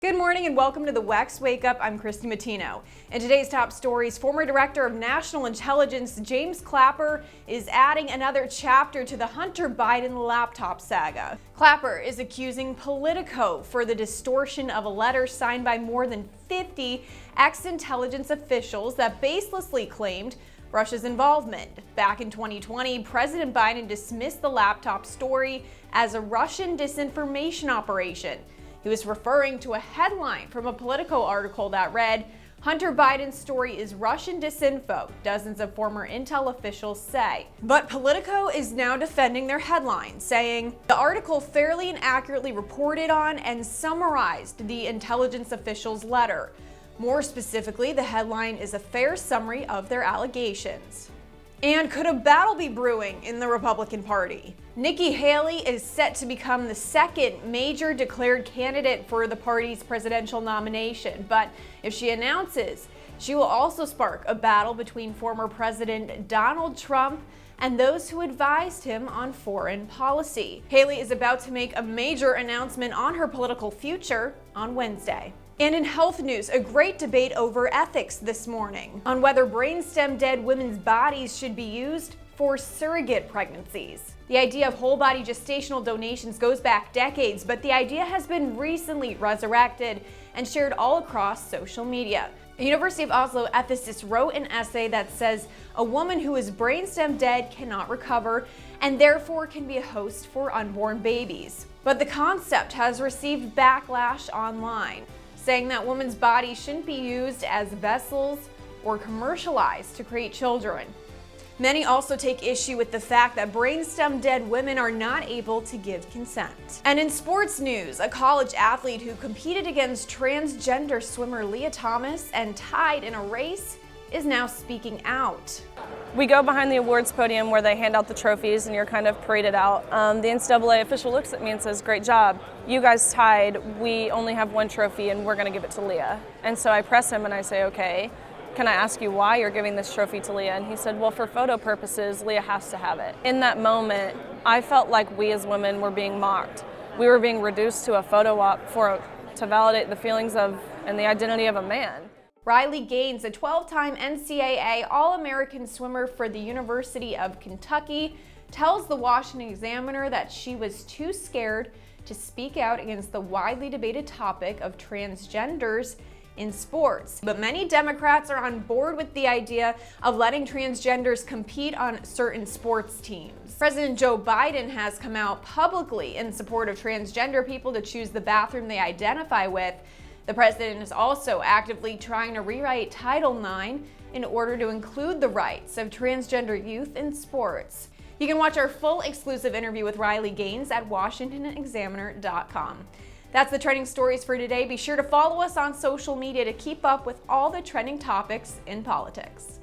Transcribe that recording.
Good morning and welcome to the WEX Wakeup. I'm Christy Matino. In today's top stories, former Director of National Intelligence James Clapper is adding another chapter to the Hunter Biden laptop saga. Clapper is accusing Politico for the distortion of a letter signed by more than 50 ex-intelligence officials that baselessly claimed Russia's involvement. Back in 2020, President Biden dismissed the laptop story as a Russian disinformation operation. He was referring to a headline from a Politico article that read, "Hunter Biden's story is Russian disinfo," dozens of former intel officials say. But Politico is now defending their headline, saying the article fairly and accurately reported on and summarized the intelligence officials' letter. More specifically, the headline is a fair summary of their allegations. And could a battle be brewing in the Republican Party? Nikki Haley is set to become the second major declared candidate for the party's presidential nomination, but if she announces, she will also spark a battle between former President Donald Trump and those who advised him on foreign policy. Haley is about to make a major announcement on her political future on Wednesday. And in health news, a great debate over ethics this morning on whether brainstem dead women's bodies should be used for surrogate pregnancies. The idea of whole body gestational donations goes back decades, but the idea has been recently resurrected and shared all across social media. A University of Oslo ethicist wrote an essay that says a woman who is brainstem dead cannot recover and therefore can be a host for unborn babies. But the concept has received backlash online, saying that women's bodies shouldn't be used as vessels or commercialized to create children. Many also take issue with the fact that brainstem dead women are not able to give consent. And in sports news, a college athlete who competed against transgender swimmer Lia Thomas and tied in a race is now speaking out. We go behind the awards podium where they hand out the trophies and you're kind of paraded out. The NCAA official looks at me and says, "Great job. You guys tied. We only have one trophy and we're going to give it to Lia." And so I press him and I say, "Okay, can I ask you why you're giving this trophy to Lia?" And he said, "Well, for photo purposes, Lia has to have it." In that moment, I felt like we as women were being mocked. We were being reduced to a photo op to validate the feelings of and the identity of a man. Riley Gaines, a 12-time NCAA All-American swimmer for the University of Kentucky, tells the Washington Examiner that she was too scared to speak out against the widely debated topic of transgenders in sports. But many Democrats are on board with the idea of letting transgenders compete on certain sports teams. President Joe Biden has come out publicly in support of transgender people to choose the bathroom they identify with. The president is also actively trying to rewrite Title IX in order to include the rights of transgender youth in sports. You can watch our full exclusive interview with Riley Gaines at washingtonexaminer.com. That's the trending stories for today. Be sure to follow us on social media to keep up with all the trending topics in politics.